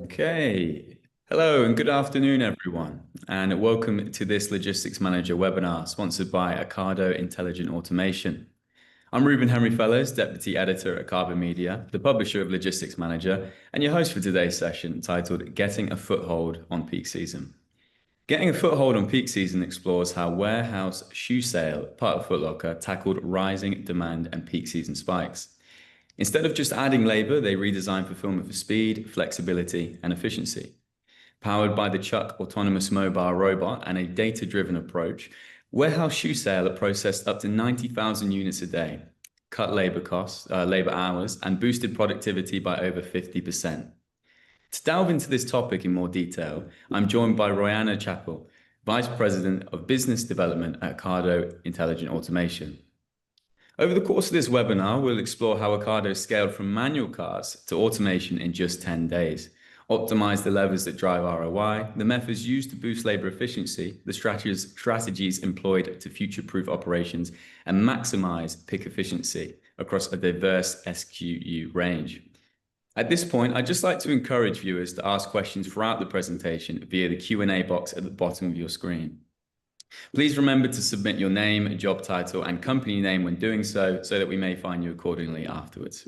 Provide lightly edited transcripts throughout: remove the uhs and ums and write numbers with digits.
Okay. Hello and good afternoon, everyone, and welcome to this Logistics Manager webinar sponsored by Ocado Intelligent Automation. I'm Ruben Henry Fellows, Deputy Editor at Ocado Media, the publisher of Logistics Manager, and your host for today's session titled Getting a Foothold on Peak Season. Getting a Foothold on Peak Season explores how Warehouse Shoe Sale, part of Foot Locker, tackled rising demand and peak season spikes. Instead of just adding labor, they redesigned fulfillment for speed, flexibility, and efficiency. Powered by the Chuck autonomous mobile robot and a data-driven approach, Warehouse Shoe Sale processed up to 90,000 units a day, cut labor costs, labor hours, and boosted productivity by over 50%. To delve into this topic in more detail, I'm joined by Royanna Chappell, Vice President of Business Development at Ocado Intelligent Automation. Over the course of this webinar, we'll explore how Ocado scaled from manual carts to automation in just 10 days, optimize the levers that drive ROI, the methods used to boost labor efficiency, the strategies employed to future-proof operations, and maximize pick efficiency across a diverse SKU range. At this point, I'd just like to encourage viewers to ask questions throughout the presentation via the Q&A box at the bottom of your screen. Please remember to submit your name, job title, and company name when doing so that we may find you accordingly afterwards.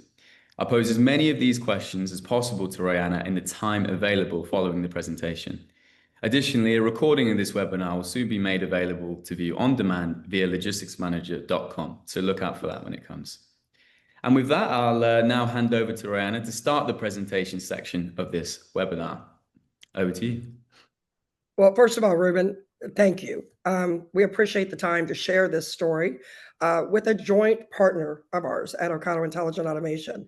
I'll pose as many of these questions as possible to Royanna in the time available following the presentation. Additionally, a recording of this webinar will soon be made available to view on demand via logisticsmanager.com, so look out for that when it comes. And with that, I'll now hand over to Royanna to start the presentation section of this webinar. Over to you. Well, first of all, Ruben, thank you. We appreciate the time to share this story with a joint partner of ours at Ocado Intelligent Automation.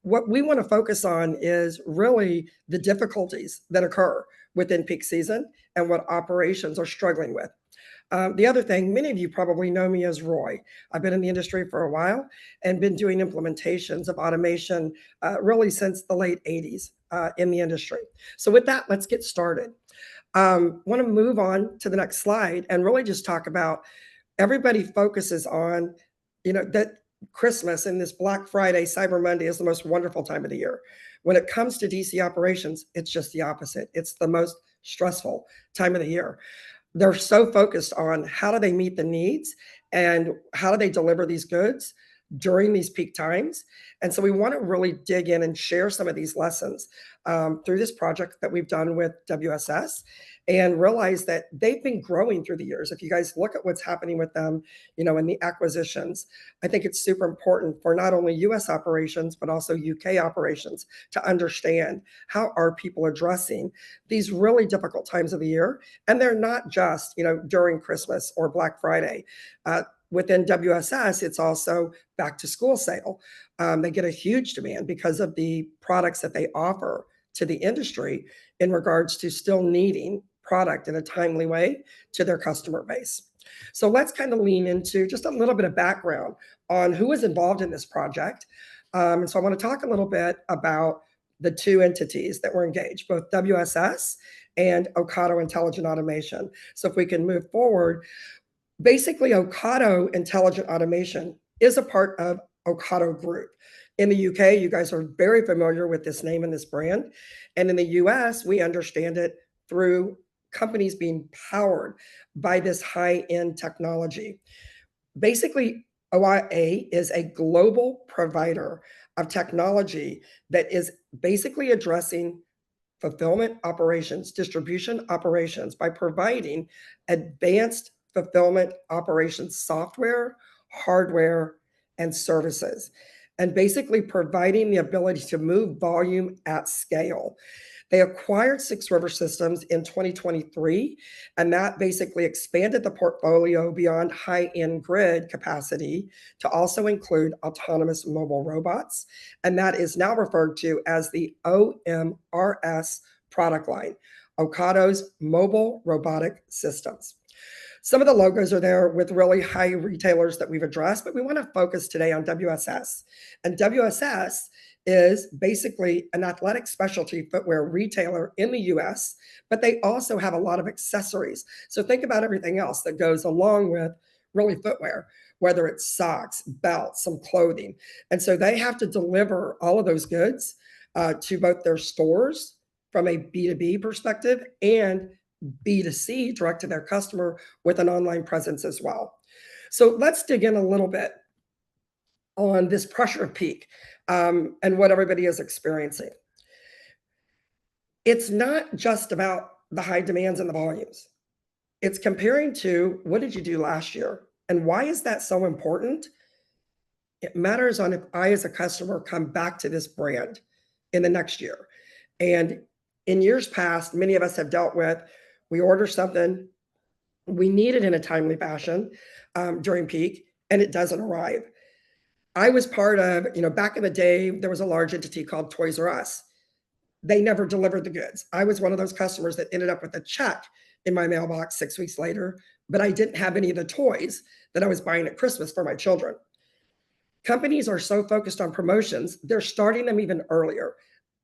What we want to focus on is really the difficulties that occur within peak season and what operations are struggling with. The other thing, many of you probably know me as Roy. I've been in the industry for a while and been doing implementations of automation really since the late 80s in the industry. So with that, let's get started. Want to move on to the next slide and really just talk about everybody focuses on, that Christmas and this Black Friday, Cyber Monday is the most wonderful time of the year. When it comes to DC operations, it's just the opposite. It's the most stressful time of the year. They're so focused on how do they meet the needs and how do they deliver these goods during these peak times. And so we want to really dig in and share some of these lessons through this project that we've done with WSS and realize that they've been growing through the years. If you guys look at what's happening with them, in the acquisitions, I think it's super important for not only US operations, but also UK operations to understand how are people addressing these really difficult times of the year. And they're not just, during Christmas or Black Friday. Within WSS, it's also back to school sale. They get a huge demand because of the products that they offer to the industry in regards to still needing product in a timely way to their customer base. So let's kind of lean into just a little bit of background on who is involved in this project. And so I want to talk a little bit about the two entities that were engaged, both WSS and Ocado Intelligent Automation. So if we can move forward, basically, Ocado Intelligent Automation is a part of Ocado Group. In the UK, you guys are very familiar with this name and this brand. And in the US, we understand it through companies being powered by this high-end technology. Basically, OIA is a global provider of technology that is basically addressing fulfillment operations, distribution operations by providing advanced fulfillment operations software, hardware, and services, and basically providing the ability to move volume at scale. They acquired 6 River Systems in 2023, and that basically expanded the portfolio beyond high-end grid capacity to also include autonomous mobile robots, and that is now referred to as the OMRS product line, Ocado's Mobile Robotic Systems. Some of the logos are there with really high retailers that we've addressed, but we want to focus today on WSS. And WSS is basically an athletic specialty footwear retailer in the US, but they also have a lot of accessories. So think about everything else that goes along with really footwear, whether it's socks, belts, some clothing. And so they have to deliver all of those goods to both their stores from a B2B perspective and B2C, direct to their customer, with an online presence as well. So let's dig in a little bit on this pressure of peak, and what everybody is experiencing. It's not just about the high demands and the volumes. It's comparing to what did you do last year? And why is that so important? It matters on if I, as a customer, come back to this brand in the next year. And in years past, many of us have dealt with, we order something, we need it in a timely fashion during peak, and it doesn't arrive. I was part of, back in the day, there was a large entity called Toys R Us. They never delivered the goods. I was one of those customers that ended up with a check in my mailbox 6 weeks later, but I didn't have any of the toys that I was buying at Christmas for my children. Companies are so focused on promotions, they're starting them even earlier.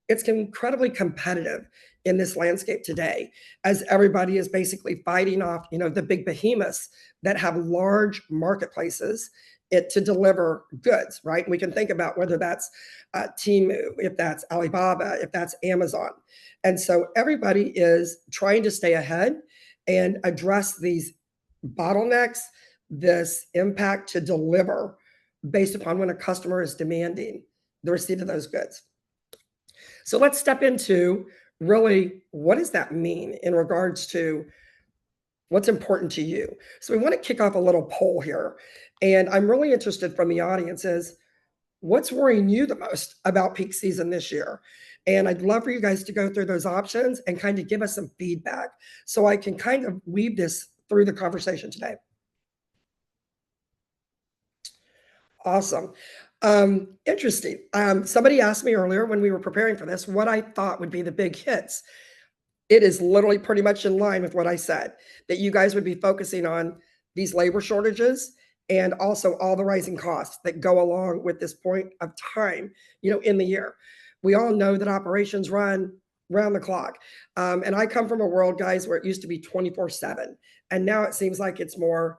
It's incredibly competitive in this landscape today, as everybody is basically fighting off, the big behemoths that have large marketplaces to deliver goods, right? We can think about whether that's Temu, if that's Alibaba, if that's Amazon. And so everybody is trying to stay ahead and address these bottlenecks, this impact to deliver based upon when a customer is demanding the receipt of those goods. So let's step into really what does that mean in regards to what's important to you. So we want to kick off a little poll here. And I'm really interested from the audience is what's worrying you the most about peak season this year? And I'd love for you guys to go through those options and kind of give us some feedback so I can kind of weave this through the conversation today. Awesome. Interesting. Somebody asked me earlier when we were preparing for this what I thought would be the big hits. It is literally pretty much in line with what I said, that you guys would be focusing on these labor shortages and also all the rising costs that go along with this point of time, in the year. We all know that operations run round the clock. And I come from a world, guys, where it used to be 24/7. And now it seems like it's more,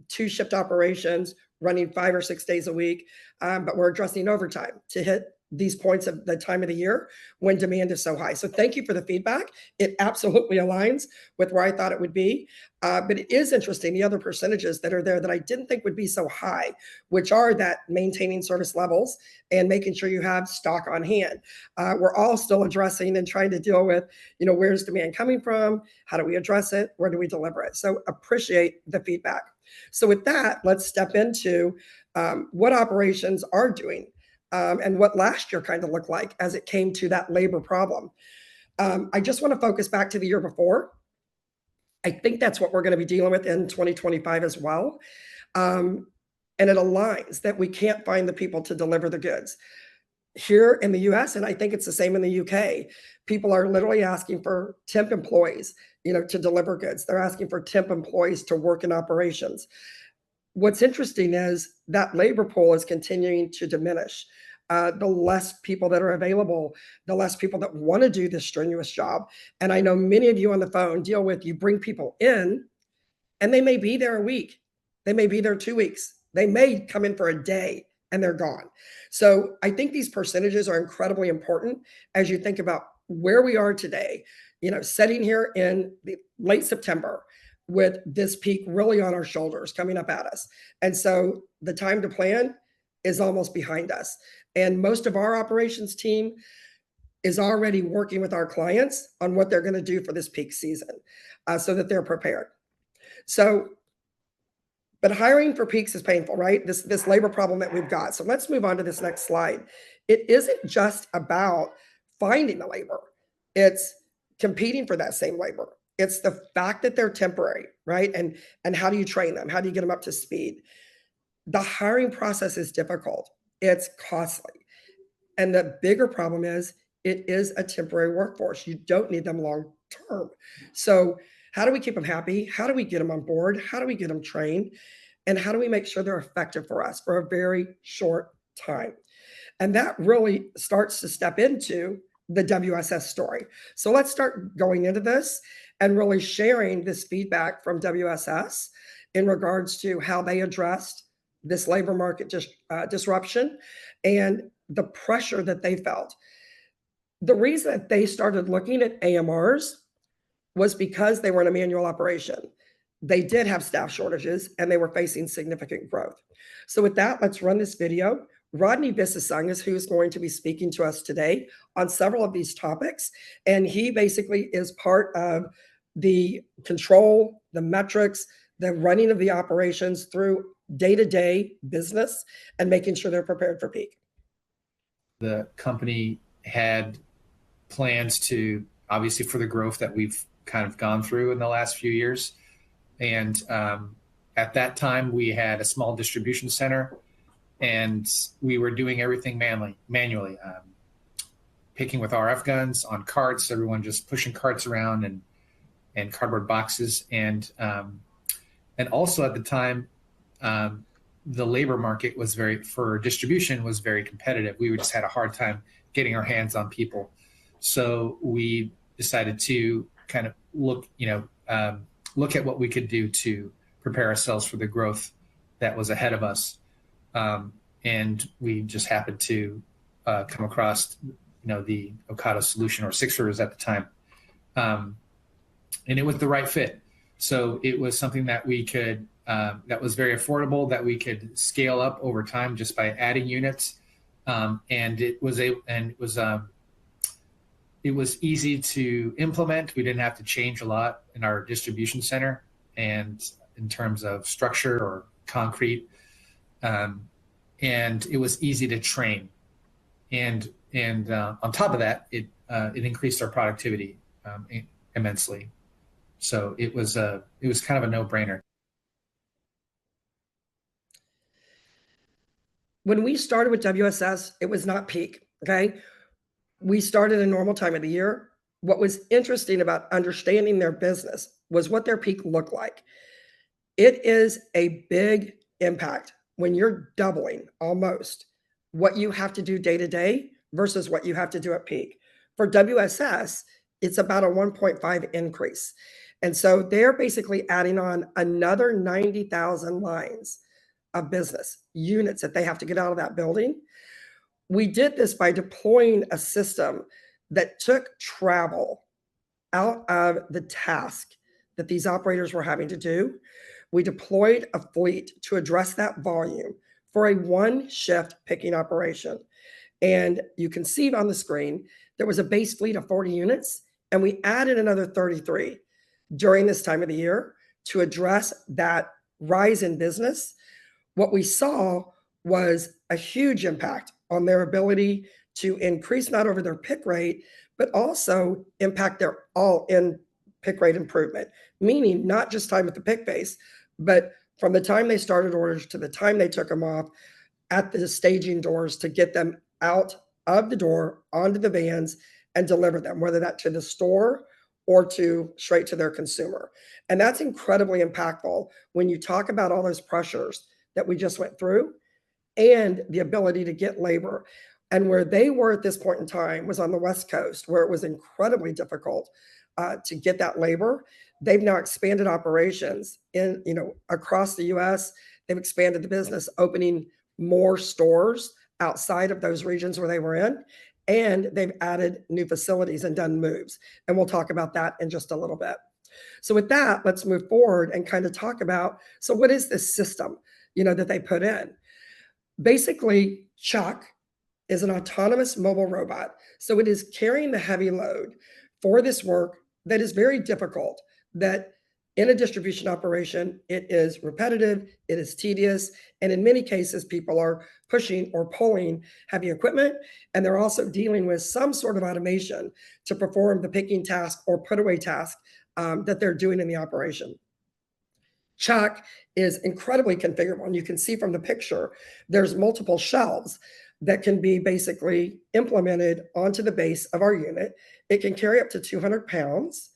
two shift operations running 5 or 6 days a week. But we're addressing overtime to hit these points of the time of the year when demand is so high. So thank you for the feedback. It absolutely aligns with where I thought it would be. But it is interesting, the other percentages that are there that I didn't think would be so high, which are that maintaining service levels and making sure you have stock on hand. We're all still addressing and trying to deal with, where's demand coming from? How do we address it? Where do we deliver it? So appreciate the feedback. So with that, let's step into what operations are doing. And what last year kind of looked like as it came to that labor problem. I just want to focus back to the year before. I think that's what we're going to be dealing with in 2025 as well. And it aligns that we can't find the people to deliver the goods. Here in the US, and I think it's the same in the UK, people are literally asking for temp employees, to deliver goods. They're asking for temp employees to work in operations. What's interesting is that labor pool is continuing to diminish. The less people that are available, the less people that want to do this strenuous job. And I know many of you on the phone deal with, you bring people in and they may be there a week. They may be there 2 weeks. They may come in for a day and they're gone. So I think these percentages are incredibly important as you think about where we are today, sitting here in the late September with this peak really on our shoulders coming up at us. And so the time to plan is almost behind us. And most of our operations team is already working with our clients on what they're going to do for this peak season so that they're prepared. So, but hiring for peaks is painful, right? This labor problem that we've got. So let's move on to this next slide. It isn't just about finding the labor. It's competing for that same labor. It's the fact that they're temporary, right? And how do you train them? How do you get them up to speed? The hiring process is difficult. It's costly. And the bigger problem is it is a temporary workforce. You don't need them long term. So how do we keep them happy? How do we get them on board? How do we get them trained? And how do we make sure they're effective for us for a very short time? And that really starts to step into the WSS story. So let's start going into this and really sharing this feedback from WSS in regards to how they addressed this labor market disruption and the pressure that they felt. The reason that they started looking at AMRs was because they were in a manual operation. They did have staff shortages and they were facing significant growth. So with that, let's run this video. Rodney Bissesung is who's going to be speaking to us today on several of these topics. And he basically is part of the control, the metrics, the running of the operations through day-to-day business and making sure they're prepared for peak. The company had plans to, obviously, for the growth that we've kind of gone through in the last few years. And at that time, we had a small distribution center, and we were doing everything manually, picking with RF guns on carts, everyone just pushing carts around and cardboard boxes. And also at the time, the labor market was for distribution was very competitive. We just had a hard time getting our hands on people. So we decided to kind of look at what we could do to prepare ourselves for the growth that was ahead of us. And we just happened to come across, the Ocado solution, or Six Rivers at the time. And it was the right fit. So it was something that we could, that was very affordable, that we could scale up over time just by adding units. And it was easy to implement. We didn't have to change a lot in our distribution center and in terms of structure or concrete. And it was easy to train. And on top of that, it increased our productivity immensely. So it was kind of a no-brainer. When we started with WSS, it was not peak, okay? We started a normal time of the year. What was interesting about understanding their business was what their peak looked like. It is a big impact when you're doubling almost what you have to do day to day versus what you have to do at peak. For WSS, it's about a 1.5 increase. And so they're basically adding on another 90,000 lines of business units that they have to get out of that building. We did this by deploying a system that took travel out of the task that these operators were having to do. We deployed a fleet to address that volume for a one-shift picking operation. And you can see on the screen, there was a base fleet of 40 units, and we added another 33 during this time of the year to address that rise in business. What we saw was a huge impact on their ability to increase not over their pick rate, but also impact their all-in pick rate improvement, meaning not just time at the pick base, but from the time they started orders to the time they took them off at the staging doors to get them out of the door onto the vans and deliver them, whether that to the store or to straight to their consumer. And that's incredibly impactful when you talk about all those pressures that we just went through and the ability to get labor. And where they were at this point in time was on the West Coast, where it was incredibly difficult to get that labor. They've now expanded operations across the US. They've expanded the business, opening more stores outside of those regions where they were in. And they've added new facilities and done moves. And we'll talk about that in just a little bit. So with that, let's move forward and kind of talk about, so what is this system, that they put in? Basically, Chuck is an autonomous mobile robot. So it is carrying the heavy load for this work that is very difficult, that in a distribution operation, it is repetitive, it is tedious, and in many cases, people are pushing or pulling heavy equipment, and they're also dealing with some sort of automation to perform the picking task or put away task that they're doing in the operation. Chuck is incredibly configurable, and you can see from the picture, there's multiple shelves that can be basically implemented onto the base of our unit. It can carry up to 200 pounds.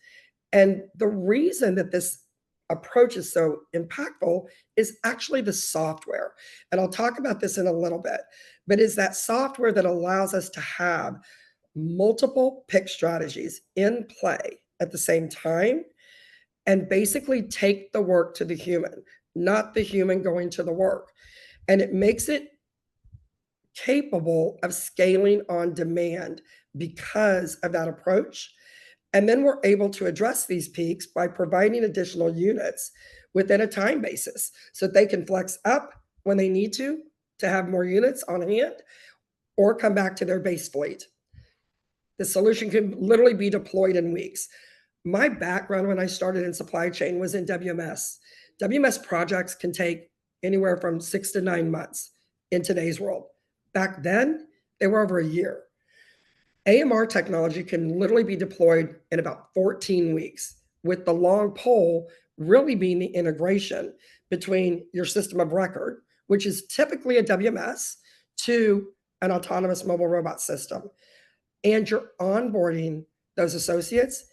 And the reason that this approach is so impactful is actually the software. And I'll talk about this in a little bit, but it's that software that allows us to have multiple pick strategies in play at the same time and basically take the work to the human, not the human going to the work. And it makes it capable of scaling on demand because of that approach. And then we're able to address these peaks by providing additional units within a time basis so that they can flex up when they need to have more units on hand or come back to their base fleet. The solution can literally be deployed in weeks. My background when I started in supply chain was in WMS. WMS projects can take anywhere from 6 to 9 months in today's world. Back then, they were over a year. AMR technology can literally be deployed in about 14 weeks, with the long pole really being the integration between your system of record, which is typically a WMS, to an autonomous mobile robot system. And you're onboarding those associates,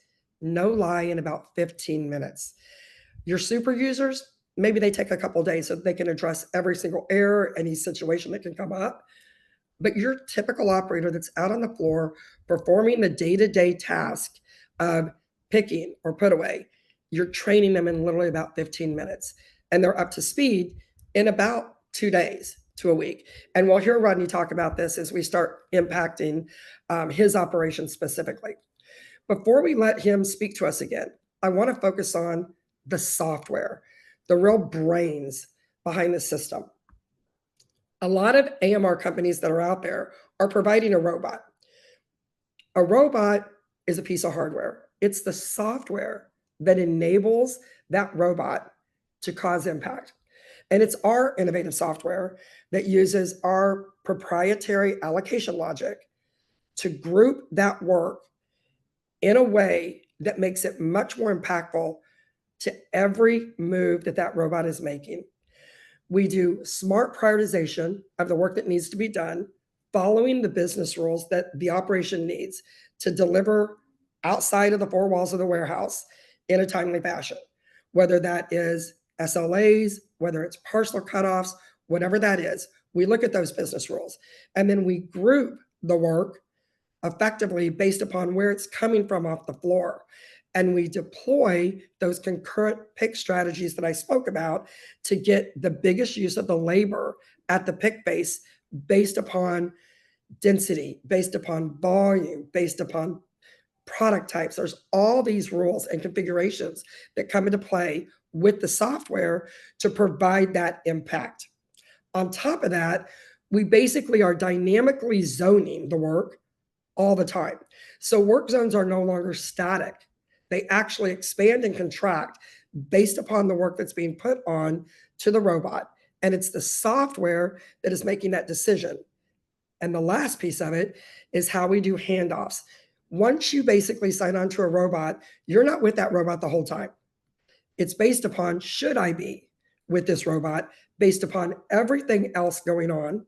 no lie, in about 15 minutes. Your super users, maybe they take a couple days so they can address every single error, any situation that can come up. But your typical operator that's out on the floor performing the day-to-day task of picking or put away, you're training them in literally about 15 minutes. And they're up to speed in about 2 days to a week. And we'll hear Rodney talk about this as we start impacting his operation specifically. Before we let him speak to us again, I want to focus on the software, the real brains behind the system. A lot of AMR companies that are out there are providing a robot. A robot is a piece of hardware. It's the software that enables that robot to cause impact. And it's our innovative software that uses our proprietary allocation logic to group that work in a way that makes it much more impactful to every move that that robot is making. We do smart prioritization of the work that needs to be done, following the business rules that the operation needs to deliver outside of the four walls of the warehouse in a timely fashion, whether that is SLAs, whether it's parcel cutoffs, whatever that is. We look at those business rules, and then we group the work effectively based upon where it's coming from off the floor. And we deploy those concurrent pick strategies that I spoke about to get the biggest use of the labor at the pick base based upon density, based upon volume, based upon product types. There's all these rules and configurations that come into play with the software to provide that impact. On top of that, we basically are dynamically zoning the work all the time. So work zones are no longer static. They actually expand and contract based upon the work that's being put on to the robot. And it's the software that is making that decision. And the last piece of it is how we do handoffs. Once you basically sign on to a robot, you're not with that robot the whole time. It's based upon, should I be with this robot, based upon everything else going on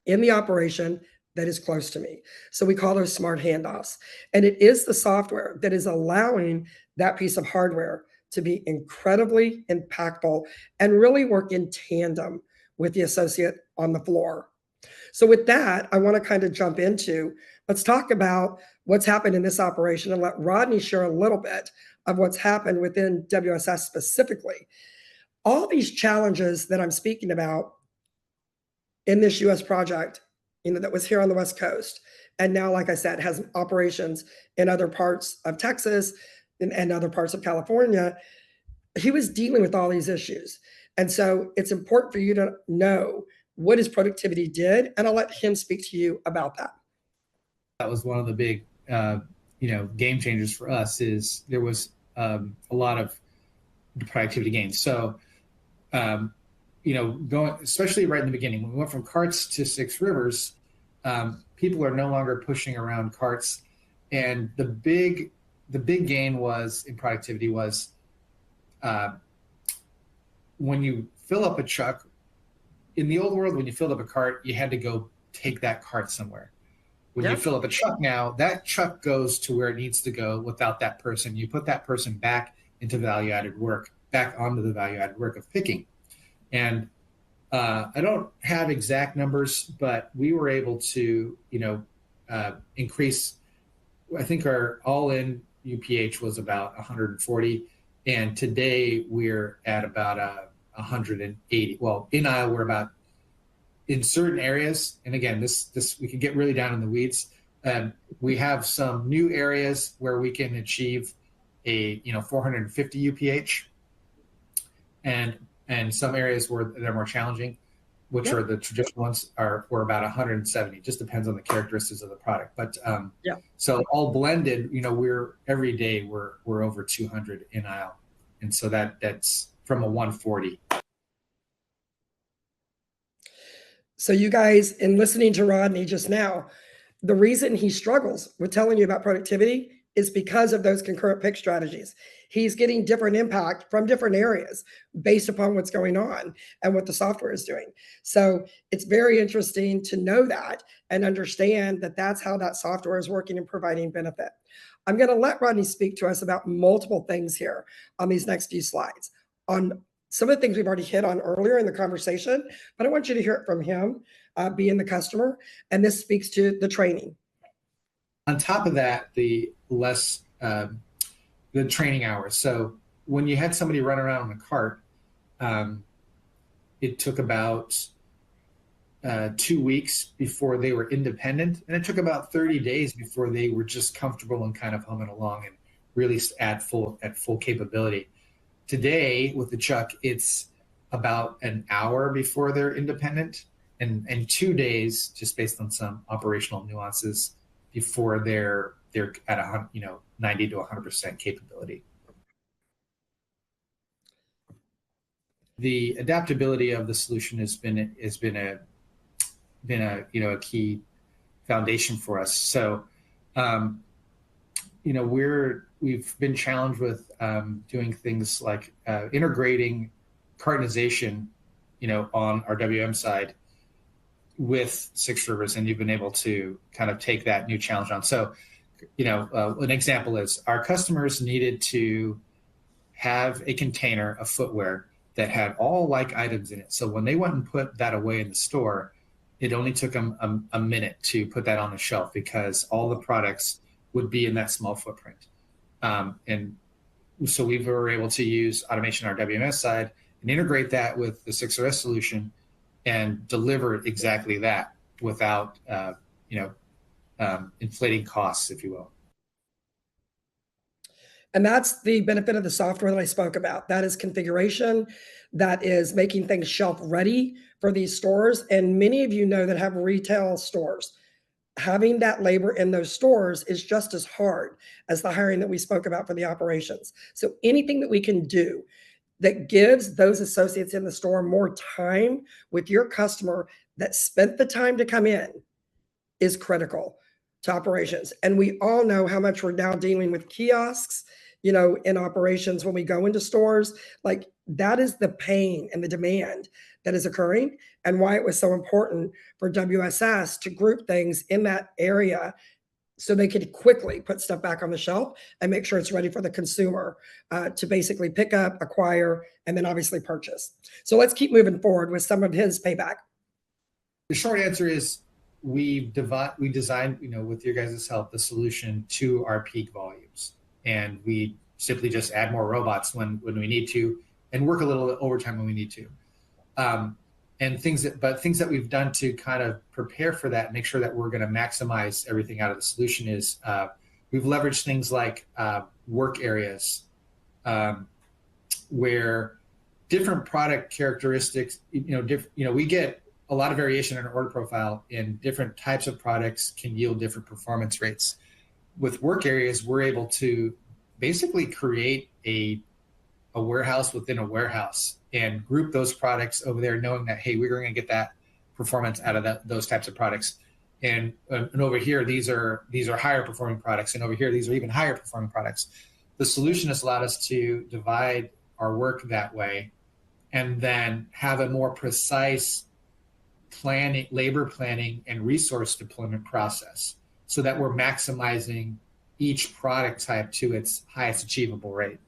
in the operation that is close to me. So we call those smart handoffs. And it is the software that is allowing that piece of hardware to be incredibly impactful and really work in tandem with the associate on the floor. So with that, I want to kind of jump into, let's talk about what's happened in this operation and let Rodney share a little bit of what's happened within WSS specifically. All these challenges that I'm speaking about in this US project, that was here on the West Coast. And now, like I said, has operations in other parts of Texas and other parts of California. He was dealing with all these issues. And so it's important for you to know what his productivity did. And I'll let him speak to you about that. That was one of the big, game changers for us. Is there was a lot of productivity gains. So, going, especially right in the beginning, when we went from carts to 6 rivers, people are no longer pushing around carts. And the big gain was in productivity was when you fill up a truck. In the old world, when you filled up a cart, you had to go take that cart somewhere. When you fill up a truck now, that truck goes to where it needs to go without that person. You put that person back into value-added work, back onto the value-added work of picking. And I don't have exact numbers, but we were able to, increase. I think our all-in UPH was about 140, and today we're at about 180. Well, in aisle we're about in certain areas, and again, this we can get really down in the weeds. We have some new areas where we can achieve a 450 UPH, and some areas where they're more challenging, which are the traditional ones, were about 170. Just depends on the characteristics of the product. But so all blended, we're every day we're over 200 in aisle, and so that's from a 140. So you guys, in listening to Rodney just now, the reason he struggles with telling you about productivity is because of those concurrent pick strategies. He's getting different impact from different areas based upon what's going on and what the software is doing. So it's very interesting to know that and understand that that's how that software is working and providing benefit. I'm going to let Rodney speak to us about multiple things here on these next few slides, on some of the things we've already hit on earlier in the conversation, but I want you to hear it from him, being the customer, and this speaks to the training. On top of that, the training hours. So when you had somebody run around in a cart, it took about 2 weeks before they were independent, and it took about 30 days before they were just comfortable and kind of humming along and really at full capability. Today with the Chuck, it's about an hour before they're independent, and 2 days just based on some operational nuances before they're at 90 to 100% capability. The adaptability of the solution has been a key foundation for us. So we've been challenged with doing things like integrating cartonization, on our WM side with Six Rivers, and you've been able to kind of take that new challenge on. So, an example is our customers needed to have a container of footwear that had all like items in it. So when they went and put that away in the store, it only took them a minute to put that on the shelf because all the products would be in that small footprint. And so we were able to use automation on our WMS side and integrate that with the 6RS solution and deliver exactly that without, inflating costs, if you will. And that's the benefit of the software that I spoke about. That is configuration. That is making things shelf ready for these stores. And many of you know that have retail stores. Having that labor in those stores is just as hard as the hiring that we spoke about for the operations. So anything that we can do that gives those associates in the store more time with your customer that spent the time to come in is critical to operations. And we all know how much we're now dealing with kiosks, in operations when we go into stores. Like, that is the pain and the demand that is occurring, and why it was so important for WSS to group things in that area so they could quickly put stuff back on the shelf and make sure it's ready for the consumer to basically pick up, acquire, and then obviously purchase. So let's keep moving forward with some of his payback. The short answer is we designed, with your guys' help, the solution to our peak volumes. And we simply just add more robots when we need to, and work a little overtime when we need to. And things that we've done to kind of prepare for that, and make sure that we're going to maximize everything out of the solution is we've leveraged things like work areas, where different product characteristics, we get a lot of variation in our order profile, and different types of products can yield different performance rates. With work areas, we're able to basically create a warehouse within a warehouse and group those products over there, knowing that, hey, we're going to get that performance out of those types of products. And over here, these are higher performing products, and over here, these are even higher performing products. The solution has allowed us to divide our work that way, and then have a more precise labor planning and resource deployment process, so that we're maximizing each product type to its highest achievable rate.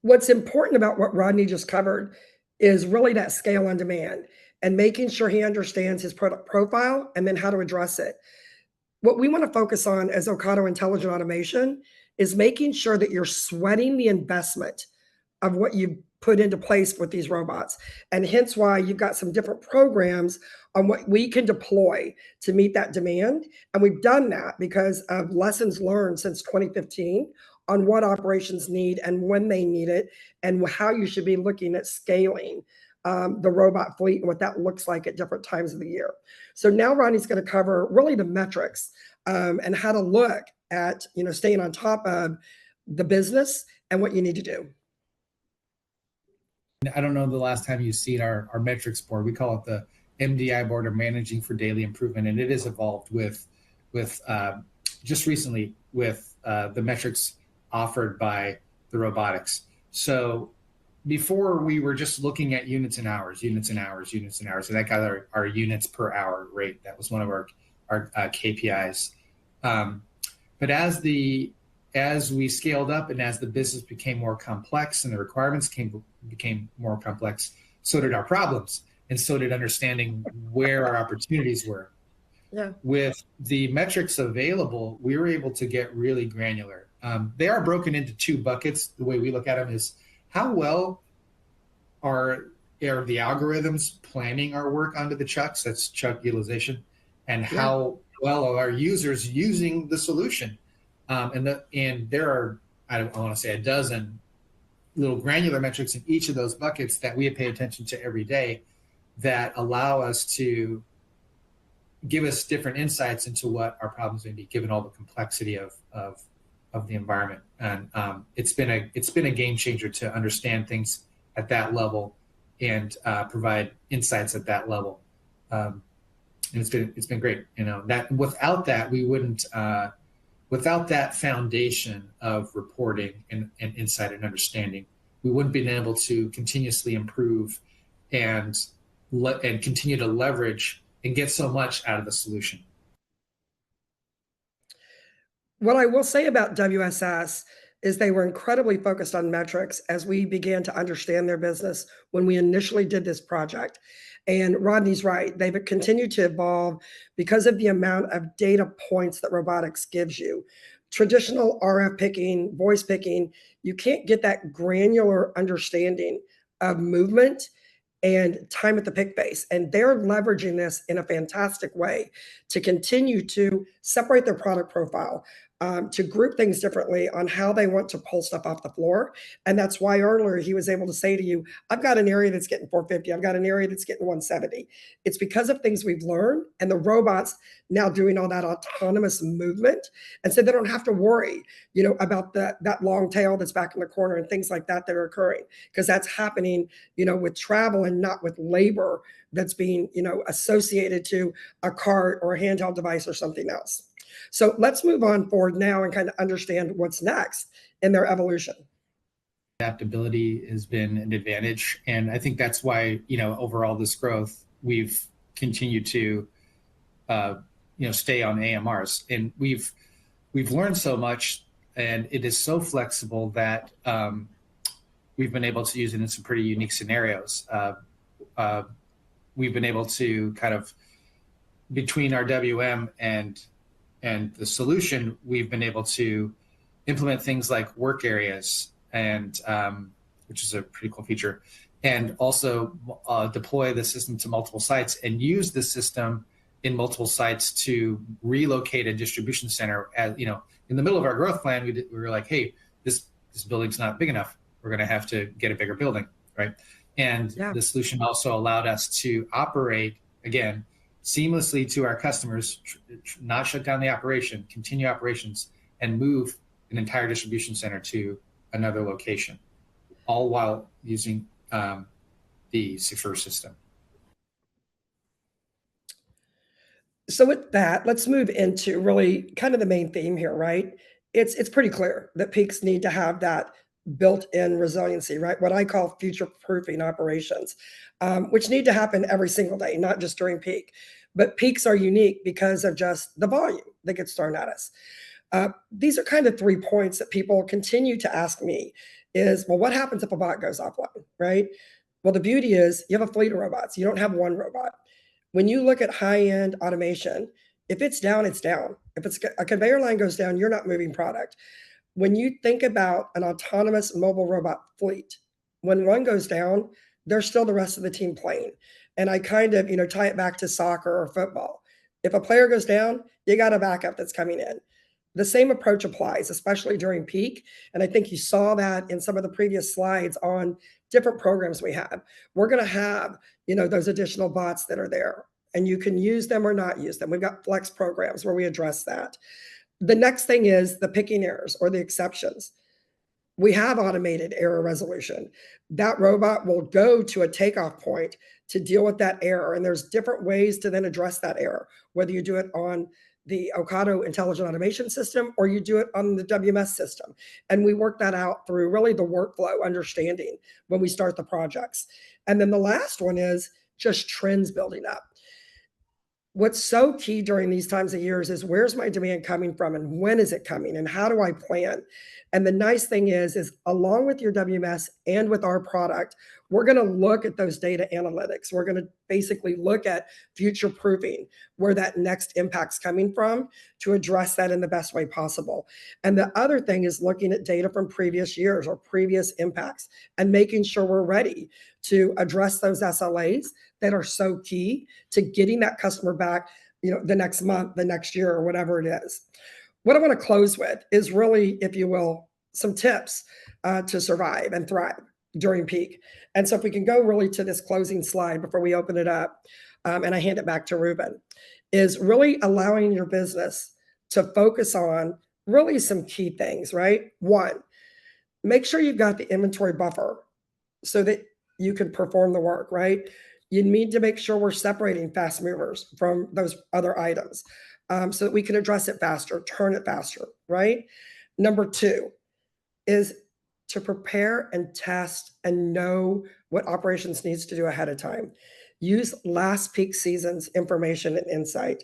What's important about what Rodney just covered is really that scale on demand and making sure he understands his product profile and then how to address it. What we want to focus on as Ocado Intelligent Automation is making sure that you're sweating the investment of what you've put into place with these robots. And hence why you've got some different programs on what we can deploy to meet that demand. And we've done that because of lessons learned since 2015 on what operations need and when they need it, and how you should be looking at scaling the robot fleet and what that looks like at different times of the year. So now Ronnie's going to cover really the metrics and how to look at, staying on top of the business and what you need to do. I don't know the last time you've seen our metrics board. We call it the MDI board, or Managing for Daily Improvement, and it has evolved with just recently with the metrics offered by the robotics. So before, we were just looking at units and hours, and that got our units per hour rate. That was one of our KPIs. But as we scaled up and as the business became more complex and the requirements became more complex, so did our problems, and so did understanding where our opportunities were. Yeah. With the metrics available, we were able to get really granular. They are broken into two buckets. The way we look at them is, how well are the algorithms planning our work onto the trucks? That's truck utilization. And how well are our users using the solution? And there are, I want to say, a dozen little granular metrics in each of those buckets that we pay attention to every day that allow us to give us different insights into what our problems may be, given all the complexity of the environment. And it's been a game changer to understand things at that level and provide insights at that level. And it's been great. That without that, we wouldn't. Without that foundation of reporting and insight and understanding, we wouldn't be able to continuously improve and continue to leverage and get so much out of the solution. What I will say about WSS is they were incredibly focused on metrics as we began to understand their business when we initially did this project. And Rodney's right. They've continued to evolve because of the amount of data points that robotics gives you. Traditional RF picking, voice picking, you can't get that granular understanding of movement and time at the pick base. And they're leveraging this in a fantastic way to continue to separate their product profile, to group things differently on how they want to pull stuff off the floor. And that's why earlier he was able to say to you, I've got an area that's getting 450. I've got an area that's getting 170. It's because of things we've learned and the robots now doing all that autonomous movement. And so they don't have to worry, about that long tail that's back in the corner and things like that are occurring, because that's happening, with travel and not with labor that's being, associated to a cart or a handheld device or something else. So let's move on forward now and kind of understand what's next in their evolution. Adaptability has been an advantage. And I think that's why, overall this growth, we've continued to, stay on AMRs. And we've learned so much, and it is so flexible that we've been able to use it in some pretty unique scenarios. We've been able to kind of, between our WM and the solution, we've been able to implement things like work areas, and which is a pretty cool feature, and also deploy the system to multiple sites and use the system in multiple sites to relocate a distribution center. As in the middle of our growth plan, we were like, hey, this building's not big enough. We're going to have to get a bigger building, right? And the solution also allowed us to operate, again, seamlessly to our customers, not shut down the operation, continue operations, and move an entire distribution center to another location, all while using the secure system. So with that, let's move into really kind of the main theme here, right? It's pretty clear that peaks need to have that built-in resiliency, right? What I call future-proofing operations, which need to happen every single day, not just during peak. But peaks are unique because of just the volume that gets thrown at us. These are kind of 3 points that people continue to ask me is, well, what happens if a bot goes offline, right? Well, the beauty is you have a fleet of robots. You don't have one robot. When you look at high-end automation, if it's down, it's down. If a conveyor line goes down, you're not moving product. When you think about an autonomous mobile robot fleet, when one goes down, there's still the rest of the team playing. And I kind of, tie it back to soccer or football. If a player goes down, you got a backup that's coming in. The same approach applies, especially during peak. And I think you saw that in some of the previous slides on different programs we have. We're going to have, those additional bots that are there, and you can use them or not use them. We've got flex programs where we address that. The next thing is the picking errors or the exceptions. We have automated error resolution. That robot will go to a takeoff point to deal with that error. And there's different ways to then address that error, whether you do it on the Ocado Intelligent Automation system or you do it on the WMS system. And we work that out through really the workflow understanding when we start the projects. And then the last one is just trends building up. What's so key during these times of years is where's my demand coming from and when is it coming and how do I plan? And the nice thing is along with your WMS and with our product, we're going to look at those data analytics. We're going to basically look at future proofing where that next impact's coming from to address that in the best way possible. And the other thing is looking at data from previous years or previous impacts and making sure we're ready to address those SLAs that are so key to getting that customer back, the next month, the next year, or whatever it is. What I want to close with is really, if you will, some tips to survive and thrive during peak. And so if we can go really to this closing slide before we open it up, and I hand it back to Ruben, is really allowing your business to focus on really some key things, right? One, make sure you've got the inventory buffer so that you can perform the work, right? You need to make sure we're separating fast movers from those other items so that we can address it faster, turn it faster, right? Number two is to prepare and test and know what operations needs to do ahead of time. Use last peak season's information and insight.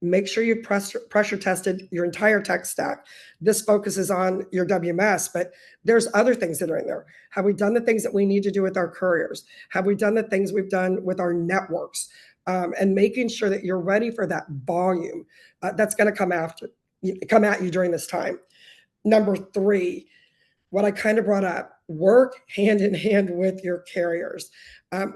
Make sure you've pressure tested your entire tech stack. This focuses on your WMS, but there's other things that are in there. Have we done the things that we need to do with our couriers? Have we done the things we've done with our networks? And making sure that you're ready for that volume that's going to come at you during this time. Number three, what I kind of brought up, work hand in hand with your carriers.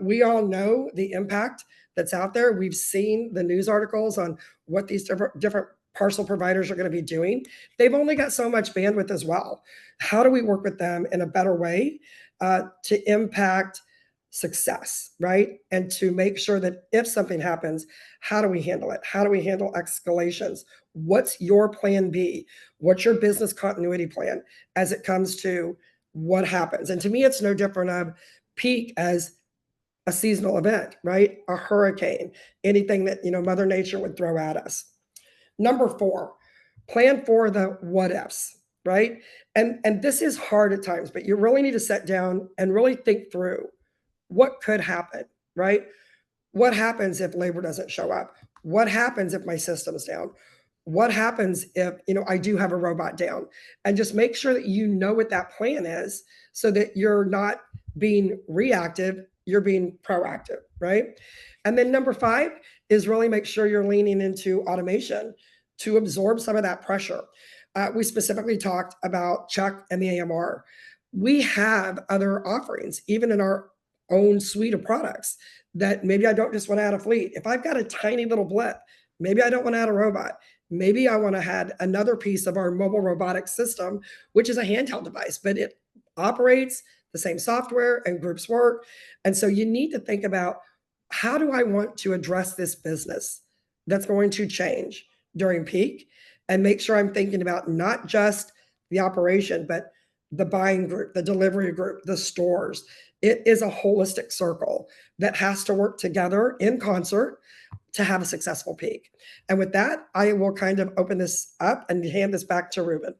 We all know the impact that's out there. We've seen the news articles on what these different parcel providers are going to be doing. They've only got so much bandwidth as well. How do we work with them in a better way to impact success, right? And to make sure that if something happens, how do we handle it? How do we handle escalations? What's your plan B? What's your business continuity plan as it comes to what happens? And to me, it's no different of peak as a seasonal event, right? A hurricane, anything that, Mother Nature would throw at us. Number four, plan for the what ifs, right? And this is hard at times, but you really need to sit down and really think through what could happen, right? What happens if labor doesn't show up? What happens if my system's down? What happens if, I do have a robot down? And just make sure that you know what that plan is so that you're not being reactive, you're being proactive, right? And then number five is really make sure you're leaning into automation to absorb some of that pressure. We specifically talked about Chuck and the AMR. We have other offerings, even in our own suite of products, that maybe I don't just want to add a fleet. If I've got a tiny little blip, maybe I don't want to add a robot. Maybe I want to add another piece of our mobile robotic system, which is a handheld device, but it operates the same software and groups work. And so you need to think about, how do I want to address this business that's going to change during peak, and make sure I'm thinking about not just the operation, but the buying group, the delivery group, the stores. It is a holistic circle that has to work together in concert to have a successful peak. And with that, I will kind of open this up and hand this back to Ruben.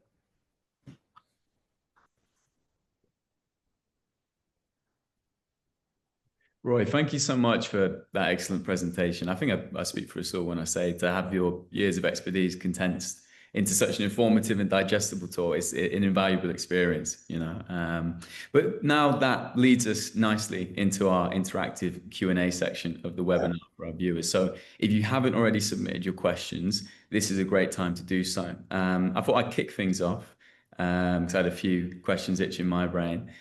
Roy, thank you so much for that excellent presentation. I think I speak for us all when I say to have your years of expertise condensed into such an informative and digestible talk. It's an invaluable experience, But now that leads us nicely into our interactive Q&A section of the webinar for our viewers. So if you haven't already submitted your questions, this is a great time to do so. I thought I'd kick things off because I had a few questions itching my brain.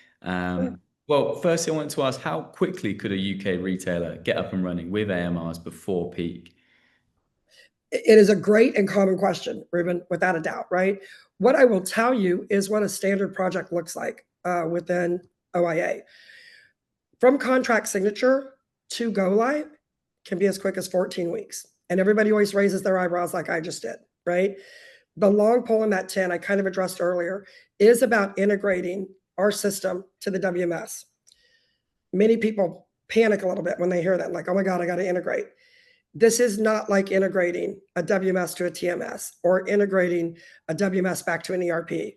Well, firstly, I wanted to ask how quickly could a UK retailer get up and running with AMRs before peak? It is a great and common question, Ruben, without a doubt, right? What I will tell you is what a standard project looks like within OIA. From contract signature to go live can be as quick as 14 weeks. And everybody always raises their eyebrows like I just did, right? The long pole in that tent I kind of addressed earlier is about integrating our system to the WMS. Many people panic a little bit when they hear that, like, oh my God, I got to integrate. This is not like integrating a WMS to a TMS or integrating a WMS back to an ERP.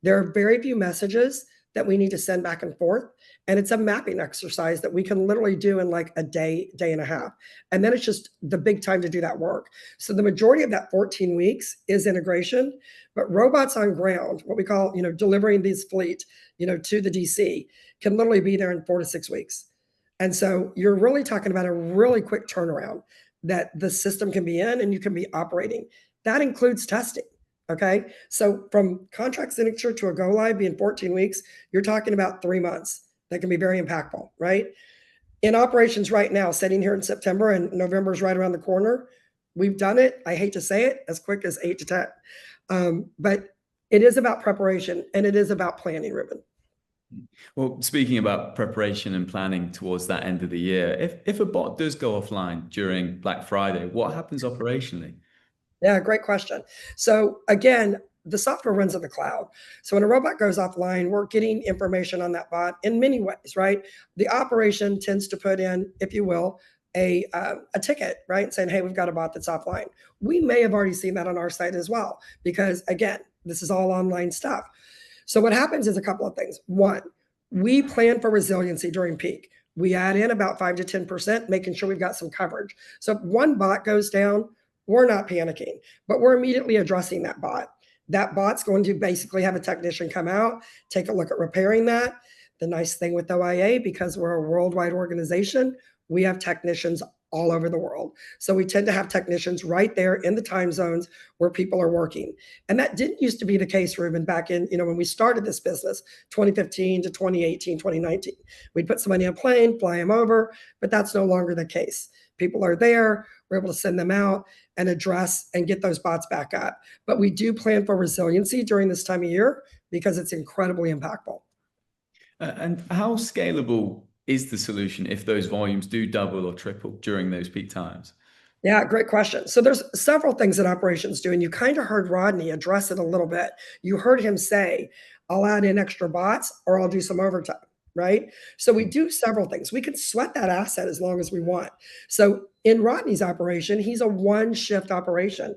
There are very few messages that we need to send back and forth. And it's a mapping exercise that we can literally do in like a day, day and a half. And then it's just the big time to do that work. So the majority of that 14 weeks is integration, but robots on ground, what we call, delivering these fleet, to the DC can literally be there in 4 to 6 weeks. And so you're really talking about a really quick turnaround that the system can be in and you can be operating. That includes testing. Okay. So from contract signature to a go live being 14 weeks, you're talking about 3 months. That can be very impactful, right? In operations right now, sitting here in September and November is right around the corner. We've done it. I hate to say it, as quick as 8 to 10. But it is about preparation and it is about planning, Ruben. Well, speaking about preparation and planning towards that end of the year, if a bot does go offline during Black Friday, what happens operationally? Yeah, great question. So again, the software runs in the cloud. So when a robot goes offline, we're getting information on that bot in many ways, right? The operation tends to put in, if you will, a ticket, right? Saying, hey, we've got a bot that's offline. We may have already seen that on our site as well, because again, this is all online stuff. So what happens is a couple of things. One, we plan for resiliency during peak. We add in about 5 to 10%, making sure we've got some coverage. So if one bot goes down, we're not panicking, but we're immediately addressing that bot. That bot's going to basically have a technician come out, take a look at repairing that. The nice thing with OIA, because we're a worldwide organization, we have technicians all over the world. So we tend to have technicians right there in the time zones where people are working. And that didn't used to be the case, Ruben, back in, when we started this business, 2015 to 2018, 2019. We'd put somebody on a plane, fly them over, but that's no longer the case. People are there, we're able to send them out and address and get those bots back up. But we do plan for resiliency during this time of year because it's incredibly impactful. And how scalable is the solution if those volumes do double or triple during those peak times? Yeah, great question. So there's several things that operations do, and you kind of heard Rodney address it a little bit. You heard him say, I'll add in extra bots or I'll do some overtime, right? So we do several things. We can sweat that asset as long as we want. So in Rodney's operation, he's a one shift operation.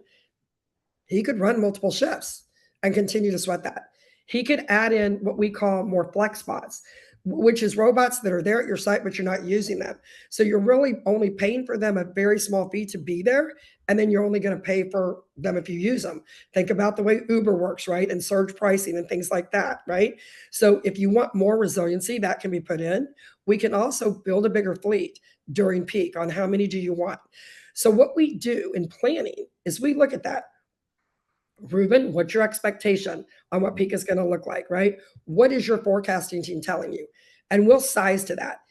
He could run multiple shifts and continue to sweat that. He could add in what we call more flex spots, which is robots that are there at your site, but you're not using them. So you're really only paying for them a very small fee to be there. And then you're only going to pay for them if you use them. Think about the way Uber works, right? And surge pricing and things like that, right? So if you want more resiliency, that can be put in. We can also build a bigger fleet during peak on how many do you want. So what we do in planning is we look at that. Ruben, what's your expectation on what peak is going to look like, right? What is your forecasting team telling you? And we'll size to that.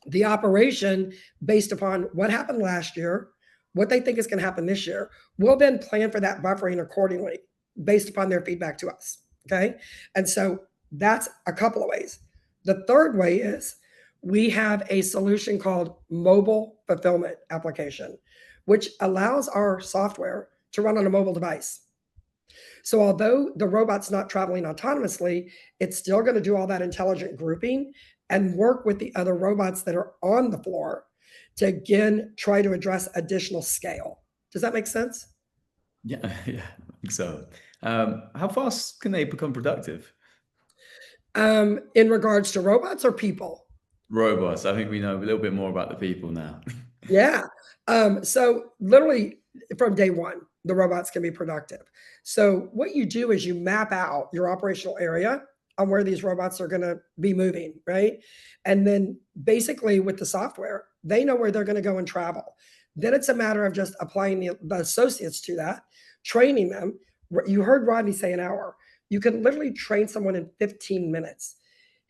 The operation, based upon what happened last year, what they think is going to happen this year, we'll then plan for that buffering accordingly based upon their feedback to us. Okay. And so that's a couple of ways. The third way is we have a solution called mobile fulfillment application, which allows our software to run on a mobile device. So although the robot's not traveling autonomously, it's still going to do all that intelligent grouping and work with the other robots that are on the floor to again try to address additional scale. Does that make sense? Yeah, yeah, I think so. How fast can they become productive? In regards to robots or people? Robots. I think we know a little bit more about the people now. Yeah. So literally from day one, the robots can be productive. So what you do is you map out your operational area on where these robots are going to be moving, right? And then basically with the software, they know where they're going to go and travel. Then it's a matter of just applying the associates to that, training them. You heard Rodney say an hour. You can literally train someone in 15 minutes.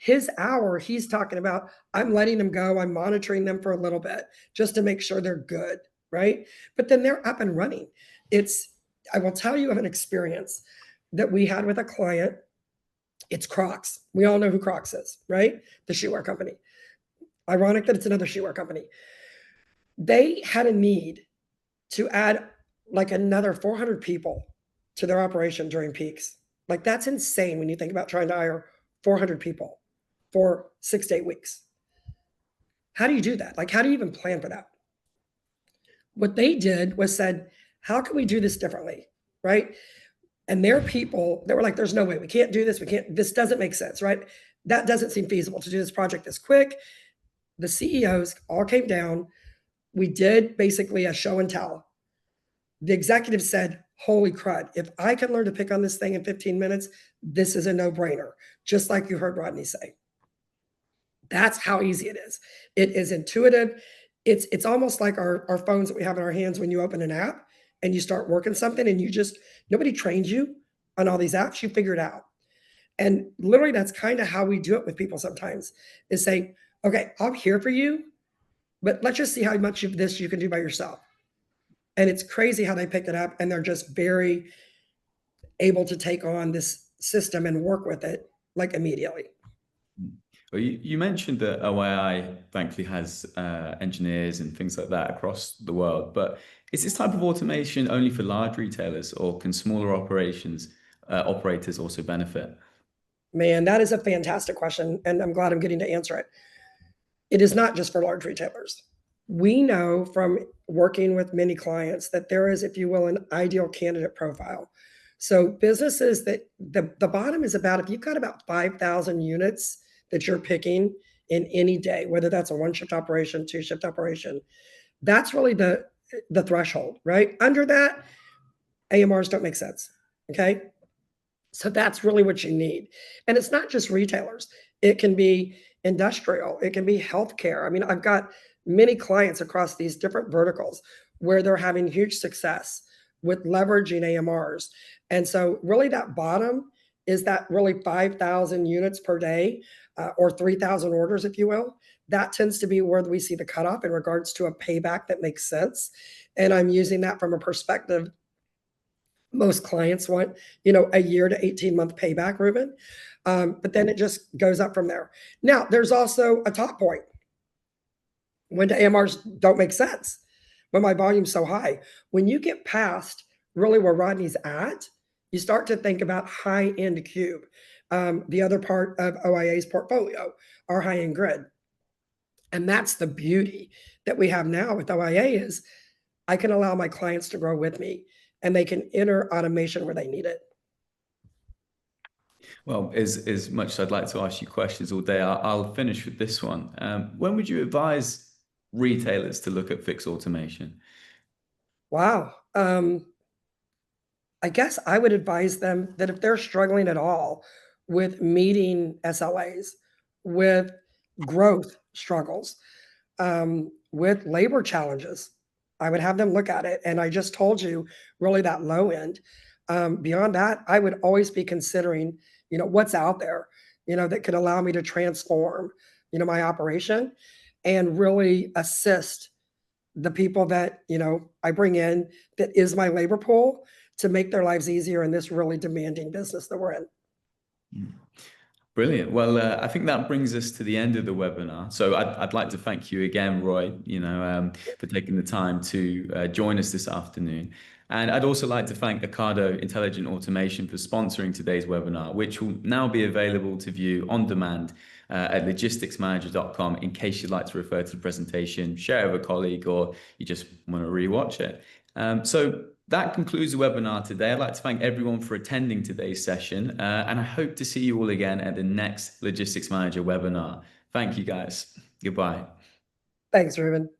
His hour, he's talking about, I'm letting them go. I'm monitoring them for a little bit just to make sure they're good, right? But then they're up and running. I will tell you of an experience that we had with a client. It's Crocs. We all know who Crocs is, right? The shoewear company. Ironic that it's another shoewear company. They had a need to add like another 400 people to their operation during peaks. Like that's insane when you think about trying to hire 400 people for 6 to 8 weeks. How do you do that? Like, how do you even plan for that? What they did was said, how can we do this differently? Right. And their people, they were like, there's no way we can't do this. This doesn't make sense. Right. That doesn't seem feasible to do this project this quick. The CEOs all came down. We did basically a show and tell. The executive said, holy crud, if I can learn to pick on this thing in 15 minutes, this is a no brainer, just like you heard Rodney say. That's how easy it is. It is intuitive. It's almost like our phones that we have in our hands when you open an app and you start working something and nobody trains you on all these apps, you figure it out. And literally that's kind of how we do it with people sometimes is say, okay, I'm here for you, but let's just see how much of this you can do by yourself. And it's crazy how they pick it up and they're just very able to take on this system and work with it like immediately. Well, you mentioned that OAI thankfully has engineers and things like that across the world, but is this type of automation only for large retailers, or can smaller operators also benefit? Man, that is a fantastic question, and I'm glad I'm getting to answer it. It is not just for large retailers. We know from working with many clients that there is, if you will, an ideal candidate profile. So businesses that the bottom is about, if you've got about 5,000 units that you're picking in any day, whether that's a one shift operation, two shift operation, that's really the threshold, right? Under that, AMRs don't make sense. Okay. So that's really what you need. And it's not just retailers. It can be industrial. It can be healthcare. I mean, I've got many clients across these different verticals where they're having huge success with leveraging AMRs. And so really that bottom is that really 5,000 units per day or 3,000 orders, if you will. That tends to be where we see the cutoff in regards to a payback that makes sense. And I'm using that from a perspective. Most clients want, a year to 18-month payback, Ruben. But then it just goes up from there. Now, there's also a top point when the AMRs don't make sense, when my volume's so high. When you get past really where Rodney's at, you start to think about high-end cube. The other part of OIA's portfolio, our high-end grid. And that's the beauty that we have now with OIA is I can allow my clients to grow with me and they can enter automation where they need it. Well, as much as I'd like to ask you questions all day, I'll finish with this one. When would you advise retailers to look at fixed automation? Wow. I guess I would advise them that if they're struggling at all with meeting SLAs, with growth struggles, with labor challenges, I would have them look at it. And I just told you really that low end. Beyond that, I would always be considering, what's out there, that could allow me to transform, my operation and really assist the people that, I bring in that is my labor pool to make their lives easier in this really demanding business that we're in. Brilliant. Well, I think that brings us to the end of the webinar. So I'd like to thank you again, Roy, for taking the time to join us this afternoon. And I'd also like to thank Ocado Intelligent Automation for sponsoring today's webinar, which will now be available to view on demand at logisticsmanager.com in case you'd like to refer to the presentation, share it with a colleague, or you just want to rewatch it. So that concludes the webinar today. I'd like to thank everyone for attending today's session, and I hope to see you all again at the next Logistics Manager webinar. Thank you, guys. Goodbye. Thanks, Ruben.